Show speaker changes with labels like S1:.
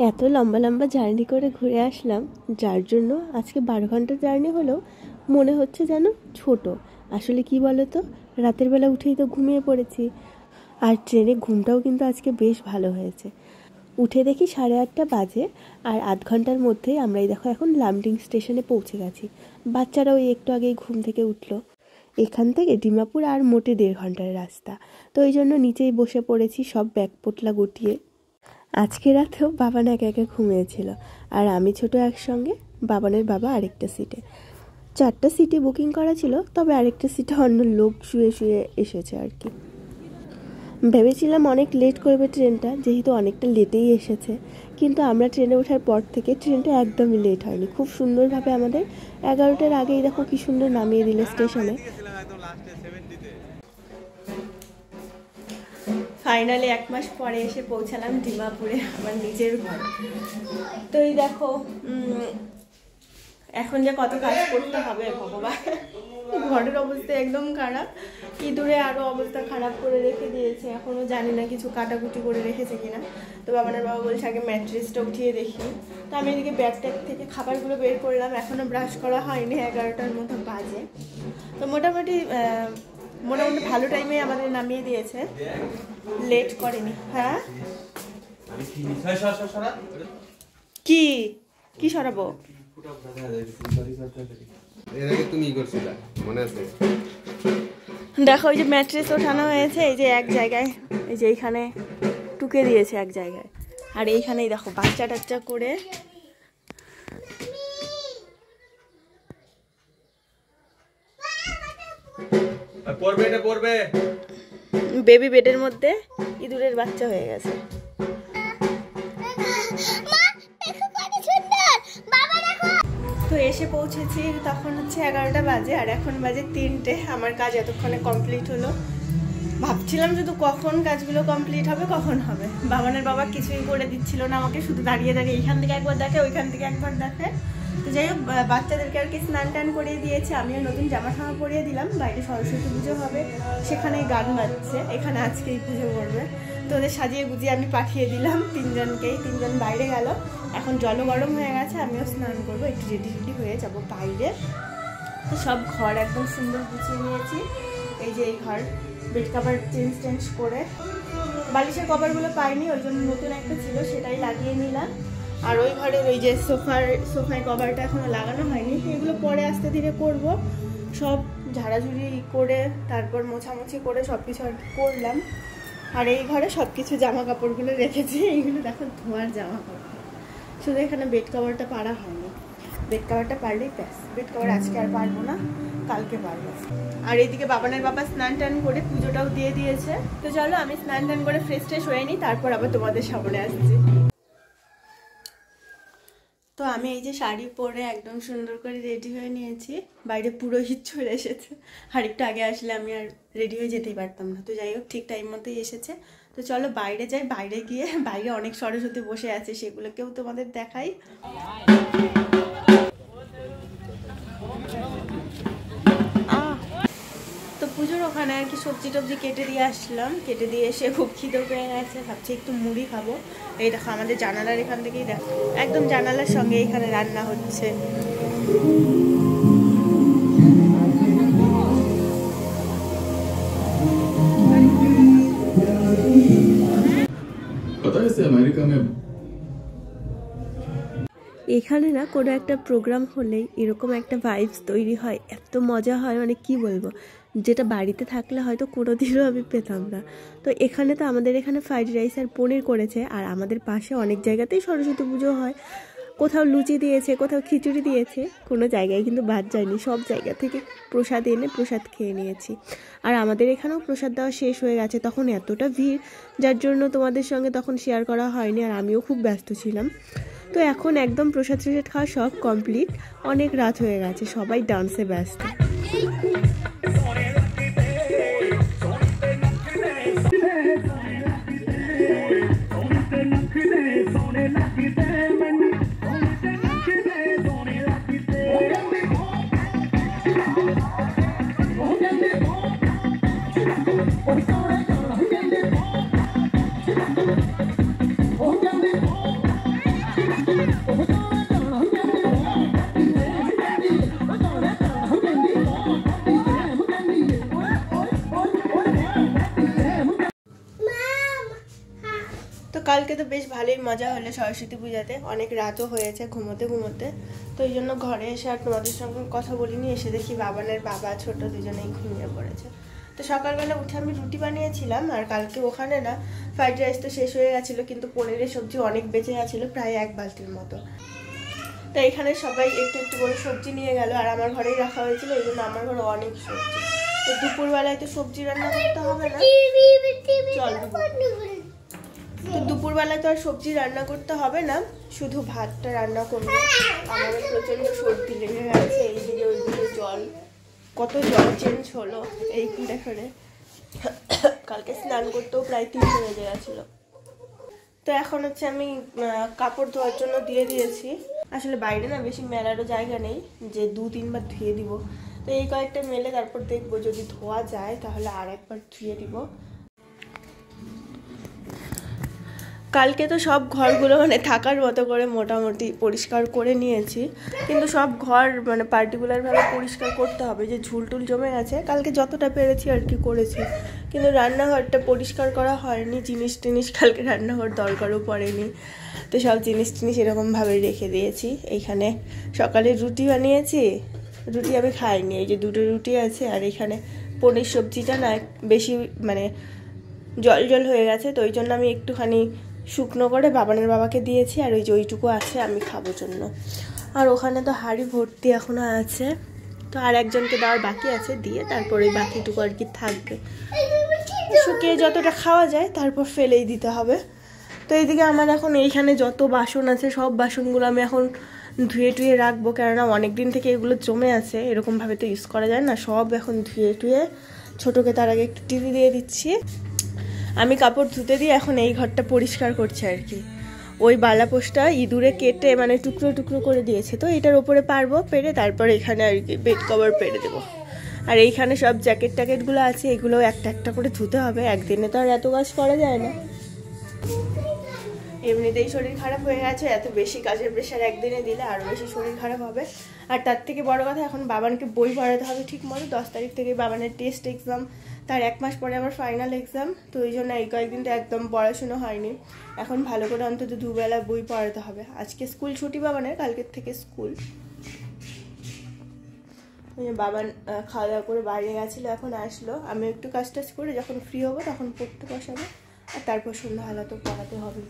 S1: এত লম্বা লম্বা জার্নি করে ঘুরে আসলাম, যার জন্য আজকে 12 ঘন্টার জার্নি হলেও মনে হচ্ছে যেন ছোট। আসলে কি বলো তো, রাতের বেলা উঠেই তো ঘুমিয়ে পড়েছি। আর ট্রেনে ঘুমটাও কিন্তু আজকে বেশ ভালো হয়েছে। উঠে দেখি 8:30 বাজে, আর আধ ঘন্টার মধ্যেই আমরাই দেখো এখন লামডিং স্টেশনে পৌঁছে গেছি। বাচ্চারাও একটু আগেই ঘুম থেকে উঠলো। এখান থেকে ডিমাপুর আর মোটে 1.5 ঘন্টার রাস্তা। তো এই জন্য নিচেই বসে পড়েছি সব ব্যাগ পোটলা গুটিয়ে। আজকে রাতেও বাবান একা একা ঘুমিয়েছিল, আর আমি ছোট একসঙ্গে, বাবানের বাবা আরেকটা সিটে। 4টা সিটে বুকিং করা ছিল, তবে আরেকটা সিটে অন্য লোক শুয়ে শুয়ে এসেছে আর কি। ভেবেছিলাম অনেক লেট করবে ট্রেনটা, যেহেতু অনেকটা লেটেই এসেছে। কিন্তু আমরা ট্রেনে ওঠার পর থেকে ট্রেনটা একদমই লেট হয়নি, খুব সুন্দরভাবে আমাদের 11টার আগেই দেখো কি সুন্দর নামিয়ে দিল স্টেশনে। ফাইনালি 1 মাস পরে এসে পৌঁছালাম ডিমাপুরে, আমার নিজের ঘর। তো এই দেখো এখন যে কত কাজ করতে হবে ভগবান। ঘরের অবস্থা একদম খারাপ, ইঁদুরে আরও অবস্থা খারাপ করে রেখে দিয়েছে। এখনও জানি না কিছু কাটাকুটি করে রেখেছে কিনা। তো বাবানের বাবা বলছে আগে ম্যাট্রেসটা উঠিয়ে দেখি। তো আমি এদিকে ব্যাগ ট্যাগ থেকে খাবারগুলো বের করলাম, এখনও ব্রাশ করা হয়নি, 11টার মতো বাজে। তো মোটামুটি ভালো টাইমে আমাদের নামিয়ে দিয়েছে, লেট করেনি। হ্যাঁ কি কি সরাবো? দেখো ওই যে ম্যাট্রেস ওঠানো হয়েছে, এই যে এক জায়গায়, এই যে এইখানে টুকে দিয়েছে এক জায়গায়, আর এইখানেই দেখো বাচ্চা টাচ্চা করে বেবি বেডের মধ্যে ইঁদুরের বাচ্চা হয়ে গেছে। তো এসে পৌঁছেছি, তখন হচ্ছে 11টা বাজে, আর এখন বাজে 3টে। আমার কাজ এতক্ষণে কমপ্লিট হলো। ভাবছিলাম শুধু কখন কাজগুলো কমপ্লিট হবে, কখন হবে। বাবানের বাবা কিছুই করে দিচ্ছিল না আমাকে, শুধু দাঁড়িয়ে দাঁড়িয়ে এইখান থেকে একবার দেখে, ওইখান থেকে একবার দেখে। তো যাই হোক, বাচ্চাদেরকে আর কি স্নান টান করিয়ে দিয়েছে, আমিও নতুন জামা ঠামা পরিয়ে দিলাম। বাইরে সরস্বতী পুজো হবে, সেখানেই গান বাজছে, এখানে আজকেই পুজো করবে। তো ওদের সাজিয়ে গুজিয়ে আমি পাঠিয়ে দিলাম 3জনকেই। 3জন বাইরে গেল, এখন জলও গরম হয়ে গেছে, আমিও স্নান করবো, একটু রেডি হয়ে যাব বাইরে। তো সব ঘর একদম সুন্দর গুছিয়ে নিয়েছি। এই যে এই ঘর, বেড কভার চেঞ্জ করে, বালিশের কভারগুলো পাইনি, ওই জন্য নতুন একটা ছিল সেটাই লাগিয়ে নিলাম। আর ওই ঘরের ওই যে সোফায় কভারটা এখনো লাগানো হয়নি, এগুলো পরে আস্তে ধীরে করব। সব ঝাড়াঝুড়ি করে তারপর মোছামুছি করে সব কিছু আর করলাম। আর এই ঘরে সব কিছু জামা কাপড়গুলো রেখেছি, এইগুলো দেখো ধোয়ার জামা কাপড়। শুধু এখানে বেড কভারটা পারা হয়নি, বেড কভারটা পারলেই ব্যাস। বেড কভার আজকে আর পারবো না, কালকে পারবো। আর এইদিকে বাবানের বাবা স্নান টান করে পুজোটাও দিয়ে দিয়েছে। তো চলো আমি স্নান টান করে ফ্রেশ ট্রেশ হয়ে নিই, তারপর আবার তোমাদের সামনে আসছি। তো আমি এই যে শাড়ি পরে একদম সুন্দর করে রেডি হয়ে নিয়েছি। বাইরে পুরোহিত চলে এসেছে, আর একটু আগে আসলে আমি আর রেডি হয়ে যেতেই পারতাম না। তো যাই হোক, ঠিক টাইম মতোই এসেছে। তো চলো বাইরে যাই, বাইরে গিয়ে বাইরে অনেক সরস্বতী বসে আছে, সেগুলোকেও তোমাদের দেখাই। তো পুজোর ওখানে আর কি সবজি টবজি কেটে দিয়ে আসলাম, কেটে দিয়ে এসে খুব খিদে পেয়ে গেছে, ভাবছি একটু মুড়ি খাবো। এই দেখো আমাদের জানালার এখান থেকেই দেখো, একদম জানালার সঙ্গে এখানে রান্না হচ্ছে। এখানে না কোনো একটা প্রোগ্রাম হলেই এরকম একটা ভাইবস তৈরি হয়, এত মজা হয়, মানে কি বলবো, যেটা বাড়িতে থাকলে হয়তো কোনোদিনও আমি পেতাম না। তো এখানে তো আমাদের এখানে ফ্রাইড রাইস আর পনির করেছে, আর আমাদের পাশে অনেক জায়গাতেই সরস্বতী পুজো হয়, কোথাও লুচি দিয়েছে, কোথাও খিচুড়ি দিয়েছে, কোনো জায়গায় কিন্তু বাদ যায়নি, সব জায়গা থেকে প্রসাদ এনে প্রসাদ খেয়ে নিয়েছি। আর আমাদের এখানেও প্রসাদ দেওয়া শেষ হয়ে গেছে, তখন এতটা ভিড়, যার জন্য তোমাদের সঙ্গে তখন শেয়ার করা হয়নি, আর আমিও খুব ব্যস্ত ছিলাম। তো এখন একদম প্রসাদ খাওয়া সব কমপ্লিট, অনেক রাত হয়ে গেছে, সবাই ডান্সে ব্যস্ত। কালকে তো বেশ ভালোই মজা হলো সরস্বতী পূজাতে, অনেক রাতও হয়েছে ঘুমোতে ঘুমোতে। তো এই জন্য ঘরে এসে আর তোমাদের সঙ্গে কথা বলিনি, এসে দেখি বাবানের বাবা ছোট দুজনেই ঘুমিয়ে পড়েছে। তো সকালবেলা উঠে আমি রুটি বানিয়েছিলাম, আর কালকে ওখানে না ফ্রাইড রাইস তো শেষ হয়ে গেছিলো, কিন্তু পনিরের সবজি অনেক বেঁচে গেছিলো, প্রায় 1 বালতির মতো। তো এখানে সবাই একটু একটু করে সবজি নিয়ে গেল, আর আমার ঘরেই রাখা হয়েছিল, এই জন্য আমার ঘরে অনেক সবজি। তো দুপুরবেলায় তো সবজি রান্না করতে হবে না, তো দুপুরবেলায় তো আর সবজি রান্না করতে হবে না, শুধু ভাতটা রান্না করবো। আমারও প্রচন্ড সর্দি লেগে গেছে, এইদিকে ওইদিকে জল, কত জল চেঞ্জ হলো এই করে। কালকে স্নান করতেও প্রায় 3 বেজে গেছিলো। তো এখন হচ্ছে আমি কাপড় ধোয়ার জন্য দিয়ে দিয়েছি। আসলে বাইরে না বেশি মেলারও জায়গা নেই যে 2-3 বার ধুয়ে দিব। তো এই কয়েকটা মেলে তারপর দেখবো, যদি ধোয়া যায় তাহলে আর একবার ধুয়ে দিব। কালকে তো সব ঘরগুলো মানে থাকার মতো করে মোটামুটি পরিষ্কার করে নিয়েছি, কিন্তু সব ঘর মানে পার্টিকুলারভাবে পরিষ্কার করতে হবে, যে ঝুলটুল জমে গেছে। কালকে যতটা পেরেছি আর কি করেছি, কিন্তু রান্নাঘরটা পরিষ্কার করা হয়নি। জিনিস টিনিস কালকে রান্নাঘর দরকারও পড়েনি, তো সব জিনিস টিনিস এরকমভাবে রেখে দিয়েছি। এইখানে সকালে রুটি বানিয়েছি, রুটি আমি খাইনি, এই যে 2টো রুটি আছে। আর এখানে পনির সবজিটা না বেশি মানে জল জল হয়ে গেছে, তো ওই জন্য আমি একটুখানি শুকনো করে বাবানের বাবাকে দিয়েছি, আর ওই যে ওইটুকু আছে আমি খাবো জন্য। আর ওখানে তো হাঁড়ি ভর্তি এখনো আছে, তো আর একজনকে দেওয়ার বাকি আছে, দিয়ে তারপরে বাকিটুকু আর কি থাকবে। শুকিয়ে যতটা খাওয়া যায় তারপর ফেলেই দিতে হবে। তো এইদিকে আমার এখন এইখানে যত বাসন আছে সব বাসনগুলো আমি এখন ধুয়ে টুয়ে রাখবো, কেননা অনেক দিন থেকে এগুলো জমে আছে, এরকমভাবে তো ইউজ করা যায় না। সব এখন ধুয়ে টুয়ে ছোটোকে তার আগে একটু টিভি দিয়ে দিচ্ছি। আমি কাপড় ধুতে দিয়ে এখন এই ঘরটা পরিষ্কার করছে আর কি। ওই বালাপোষটা ইঁদুরে কেটে মানে টুকরো টুকরো করে দিয়েছে, তো এটার ওপরে পারবো, পেরে তারপর এখানে আর কি বেড কভার পেরে দেবো। আর এইখানে সব জ্যাকেট ট্যাকেটগুলো আছে, এগুলো একটা একটা করে ধুতে হবে, একদিনে তো আর এত কাজ করা যায় না। এমনিতেই শরীর খারাপ হয়ে গেছে, এত বেশি কাজের প্রেশার একদিনে দিলে আরও বেশি শরীর খারাপ হবে। আর তার থেকে বড় কথা, এখন বাবানকে বই পড়াতে হবে ঠিক মতো। 10 তারিখ থেকে বাবানের টেস্ট এক্সাম, তার 1 মাস পরে আবার ফাইনাল এক্সাম। তো ওই জন্য এই কয়েকদিন তো একদম পড়াশুনো হয়নি। এখন ভালো করে অন্তত 2 বেলা বই পড়াতে হবে। আজকে স্কুল ছুটি বাবানের, কালকের থেকে স্কুল। বাবান খাওয়া দাওয়া করে বাইরে গেছিলো, এখন আসলো। আমি একটু কাজ টাজ করে যখন ফ্রি হবো তখন পড়তে বসাবো, আর তারপর সন্ধ্যাবেলা তো পড়াতে হবে।